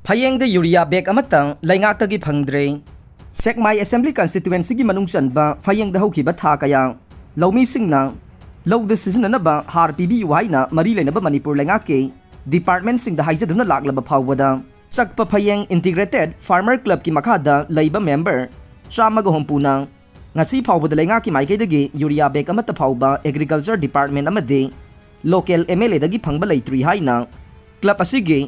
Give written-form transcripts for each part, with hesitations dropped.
Phayengda Urea bag Amatta Leingaktagi Fangdri Sekmai Assembly Constituency gi manung chanba Phayengda haukiba tha kaya Laumi singna Lowda sizinanaba har PBU haina mari lainaba Manipur Lengake Department singda haizaduna laklaba phawada Chakpa Phayeng Integrated Farmer Club ki makhada laiba member Chamaga hompuna ngasi phawbada Lengaki maikaidagi Urea bag Amatta phawba Agriculture Department amadi Local MLA dagi phangba laitri haina Club asigi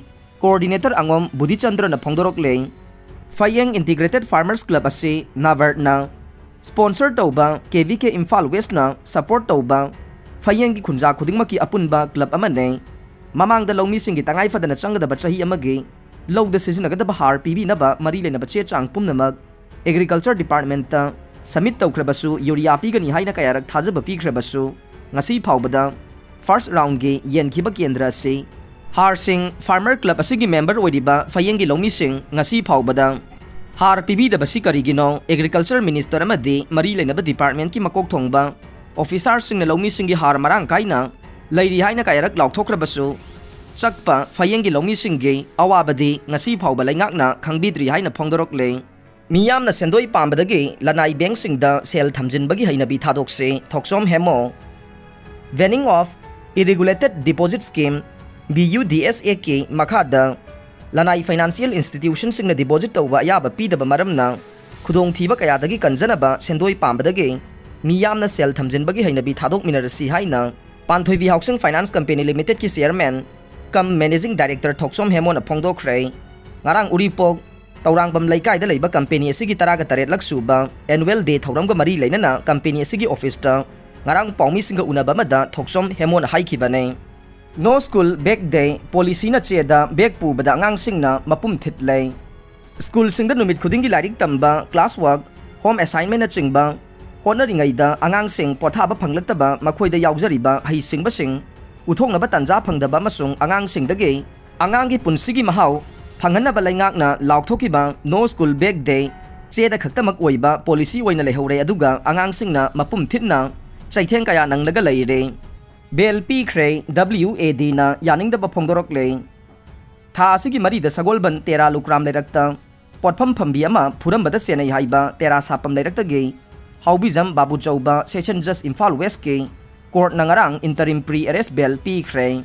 Coordinator Angom Budichandra na Phongdorok Leng Phayeng Integrated Farmers Club asi Navart na Sponsor tauba KVK Imphal West na support tauba Phayeng gi khunja khudingmaki apunba club amane mamangda lawmi singi tangai fadana changada chahi amagi lowda sizinagada har PB naba mari lenaba che chang pumnamak Agriculture Department ta submit tawkhrabasu Urea pigani haina kayarak thajaba pikhrabasu ngasi phawbada first round gi yenkhiba kendra si Har Singh Farmer Club asigi member oidiba Phayeng gi lawmi sing ngasi phawbada har PB da basi karigino Agriculture Minister amadi mari lenaba department ki makok thongba officer sing na lawmi sing gi har marang kaina lairi haina kayarak laukthokrabasu chakpa Phayeng gi lawmi sing gi awabadi ngasi phawba laingakna khangbidri haina phongdorok le miyamna sendoi pambadagi lanai bank sing da sel thamjinbagi haina bi thadokse thoksom hemo venning of irregulated deposit scheme BUDSA ki makhada lanai financial institution sing na deposit tawba yaba pidaba maramna khudong thiba kayadagi kanjanaba sendoi pambadagi miyamna sel thamjinbagi haina bi thadok minarasi haina Panthoibi Housing Finance Company Limited ki chairman kam managing director Thoksom Hemon Phongdokhrei ngarang uripok tawrangbam laikai da leiba company asigi taraga taret laksuba annual day thawramga mari leinana company asigi office ta ngarang pawmi singa unaba mada Thoksom Hemon haikibane No school back day policy na cheda back pu bada ngang singna mapum thitlei school singda numit khudingi lairik tamba class work home assignment na chingba honoringai da angang sing pothaba phanglaktaba makhoida yaujariba hai singba sing uthongnaba tanja phangdaba masung angang singdagi angangi punsigi mahau phanghanaba laingakna laukhthokiba no school back day cheda khaktamak oiba policy oina lehore aduga angang singna mapum thitna chaitheng kaya nanglaga leire BLP Kray WAD na yaning da Phongdorok le tha asigi mari da sagolban tera lukram lerakta potpham phambi ama phurambada senai haiba tera sapam lerakta ge haubizam babu chauba session just Imphal West ke court nangarang interim pre-arrest bail pi Kray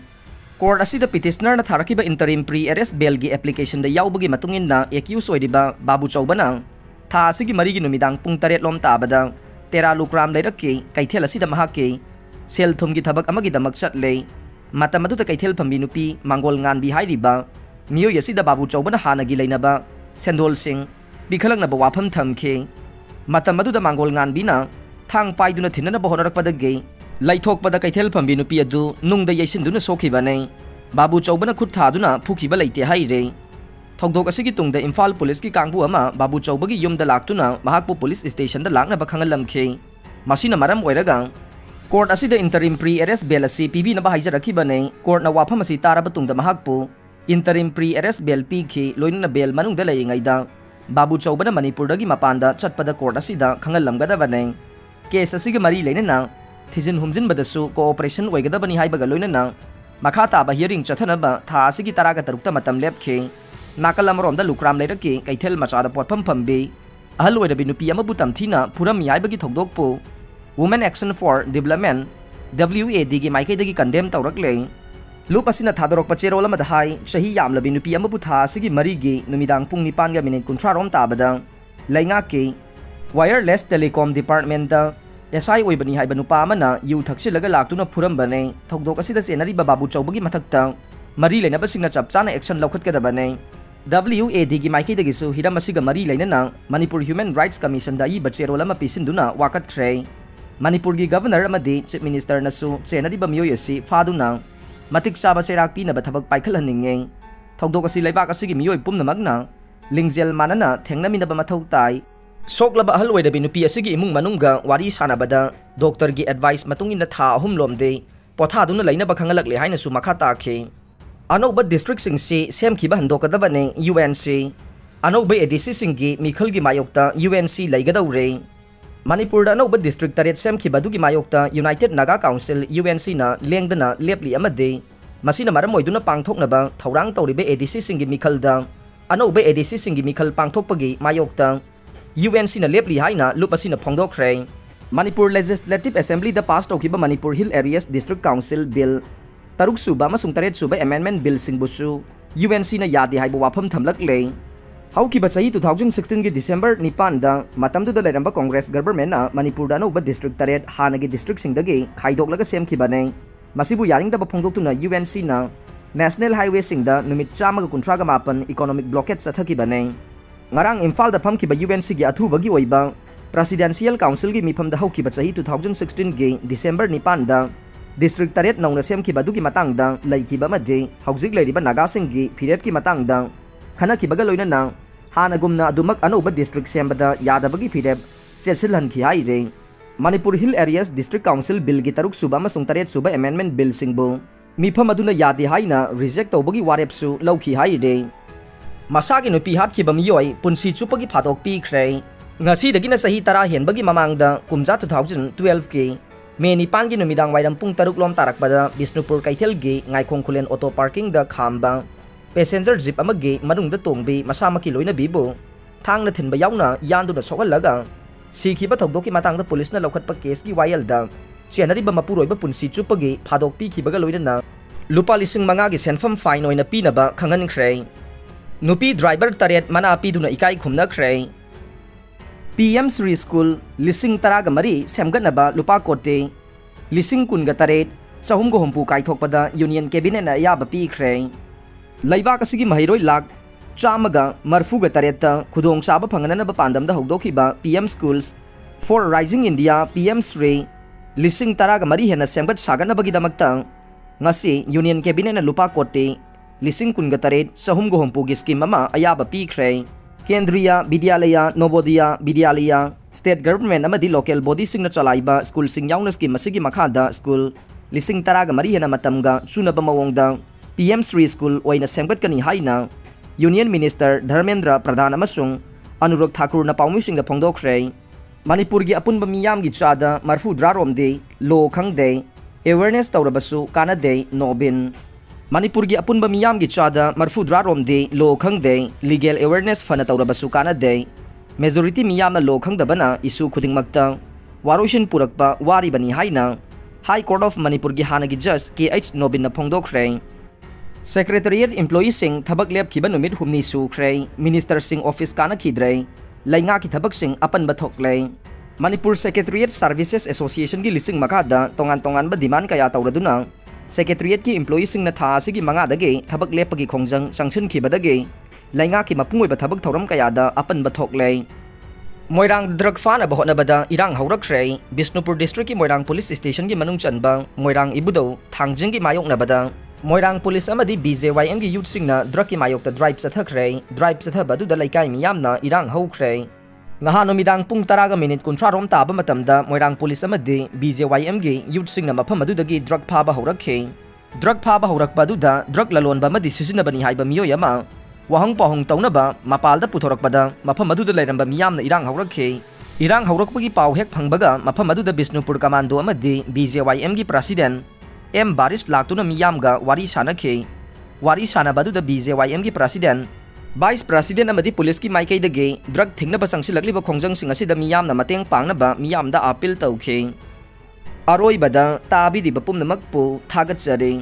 court asida petitioner na tharakiba interim pre-arrest bail gi application da yaubagi matungin na accuse oidiba babu chauba nang tha asigi mari gi numidang pung 8 lom tabada tera lukram lerakke kaithel asida mahake Sel thumgi thabak amagi damak chatle matam adu ta kaithel phambi nupi mangol ngan bi hairiba miyo yasida babu chawbana hanagi leinaba sendol sing bikhalang na bawafam thamkhe matam adu da mangol ngan bina thang paiduna thinana bohonarak padage laithok pada kaithel phambi nupi adu nungda yaisinduna sokhibane babu chawbana khut thaduna phukhiba leite haire thokdok asigi tungda Imphal police ki kangbu ama babu chawbagi yumda laktuna mahakpu police station da lakna ba khangalamkhe masina maram oiragang Court asida interim pre-arrest bail asi PB na bahaijaraki bane court na wafam asi taraba tungda mahakpo interim pre-arrest bail piki loina na bail manungda laingaida babu chawbana Manipur dagi mapanda chatpada court asida khangalamgada bane case asiga mari leinana thijin humjin badasu cooperation oigada bani haibaga loina na makha taba hearing chathanaba tha asigi taraga tarukta matam lepkhe nakalam romda lukram leiraki kaithel machada potpham phambi ahal oirabi nupi ama butam thina puram yaibagi thokdokpo Women Action for Development WAD gi maikaidagi condemn tawrakle lupasina thadorok pachero lama dahai sahi yamlabi nupi amabu tha sigi mari gi numidang pung 9 ga minute 30 rom tabada laingake wireless telecom department da SI oibani haiba nupa amana yu thakchilaga laktuna phurambane thokdok asida senari babu chawbagi mathakta mari leinaba singna chapchana action laukhatkadabane WAD gi maikaidagi su hiram asiga mari leinana Manipur Human Rights Commission da i bachero lama pisinduna wakat khrei Manipur gi governor amadi chief minister nasu chenari ba miyoy asi faduna matik saba serak pi na ba thabak paikal haninge thokdok asi leibak asigi miyoy pumnamagna lingjel manana thengnami na ba mathau tai soklaba ahal oida binupi asigi imung manungga wari sanabada doctor gi advice matungin na tha ahum lomde pothaduna leina ba khangalakle haina su makha takhe anoba district singsi semkhiba handokadabane UNC anoba ADC singgi mikhal gi mayokta UNC leigadaure Manipur da no district taret sem ki badugi mayokta United Naga Council UNC na lengdana lepli amade masina maram oiduna pangthokna ba thaurang tawribe ADC singi mikhalda अनौबे ADC सिंगी मिखल पांगथोकपगी मायोक्ता UNC na lepli haina lup asina phongdokre Manipur Legislative Assembly da pass tawkiba Manipur Hill Areas District Council Bill taruk suba amasung taret suba amendment bill singbusu UNC na yadi haiba wafam thamlak le haukiba chahi 2016 gi December 9 da matamdu da leramba Congress government na Manipur da no ba district taret hanagi district singdagi khaidok laga semkhiba ne masibu yaring da ba phongdoktuna UNC na National Highway singda numit 138 economic blockade sathakiba ne ngarang Imphal da phamkiba UNC gi athubagi oiba Presidential Council gi mifam da haukiba chahi 2016 gi December 9 da district taret nauna semkiba dugi matang da laikiba made haujik leiriba naga singgi phirep ki matang da khana kibaga loina na hanagumna adumak anoba district sembada yadabagi phirep chesilhan ki haire Manipur Hill Areas District Council Bill gi taruk suba masung taret suba amendment bill singbu mifam aduna yadi haina reject tawbagi warepsu lauki haire Masagi nupi hatkiba miyoi punsi chupagi phatok pikre ngasi dagina sahi tara henbagi mamangda kumja 2012 ki me nipan gi numidang wairam pung taruk lom tarakbada Bisnupur Kaithel gi ngaikong khulen auto parking da khamba passenger jeep amagi manung da tongbi masama ki loina bibu thang na thinba yauna yandu na sogalaga sikhiba thokdoki matang da police na lokhatpa case gi wayal da chenari ba mapuroi ba punsi chupagi phadok pi khibaga loina na lupa lising manga gi senfam fine oina pinaba khangan khre Nupi driver taret mana api duna ikai khumna khre PM Sri School lising taraga mari semganaba lupa kote lising kunga taret sahum go hompu kai thokpada Union Cabinet na yaba pi khre laiba kasigi mahiroi lak chamaga marfuga tareta khudong saba phangana ba pandam da hogdokiba PM Schools for Rising India PM Sri lising taraga mari hena semgat sagana bagi damakta ngasi Union Cabinet na lupa kote lising kunga taret sahum go hompu gi scheme ama ayaba pi khre Kendriya Vidyalaya Nobodiya Vidyalaya State Government amadi local body sing na chalaiba school sing yauna scheme masigi makhada school lising taraga mari hena matamga sunaba mawongda PM Sri School oina semgat kani haina Union Minister Dharmendra Pradhan amasung Anurag Thakur na paumi sing da phongdokre Manipur gi apunba miyam gi chada marfu draromde lo khangde awareness tawrabasu kanade nobin Manipur gi apunba miyam gi chada marfu draromde lo khangde legal awareness fana tawrabasu kanade majority miyam na lo khangdabana isu khudingmakta waroshin purakpa wari bani haina High Court of Manipur gi hanagi judge KH Nobin na phongdokre Secretariat employee sing thabak lep khiba numit humni su khre Minister sing office kana khidre lainga ki thabak sing apan bathokle Manipur Secretariat Services Association gi lising makada tongan ba demand kaya tawraduna Secretariat ki employee sing na tha asigi manga dage thabak lepagi khongjang sanction khibadage lainga ki mapungoi ba thabak thoram kaya da apan bathokle Moirang drug fan aba hotnabada irang haurakre Bisnupur District ki Moirang Police Station gi manung chanba Moirang ibudo thangjing gi mayok nabada Moirang Police amadi BJYM gi youth sing na drug ki mayok ta drive sathakre drive sathaba du da laikai miyam na irang haukre ngaha nomidang pung taraga minute kunthra rom taba matamda Moirang Police amadi BJYM gi youth sing na mafam adu dagi drug phaba haurakhe drug phaba haurakpa du da drug lalon ba madi sujinabani haiba miyoy ama wahang pahong taunaba mapalda puthorokpada mafam adu da lairamba miyam na irang haurakhe irang haurakpagi paw hek phangbaga mafam adu da Bisnupur Commando amadi BJYM gi president M Baris laktuna miyam ga wari sana badu da BJYM gi president Vice President amadi police ki maikai dage drug thingna ba sangsilakliba khongjang sing asida miyam na mateng pangna ba miyam da appeal tawkhe aroi bada tabi di bapum namakpu thagat jare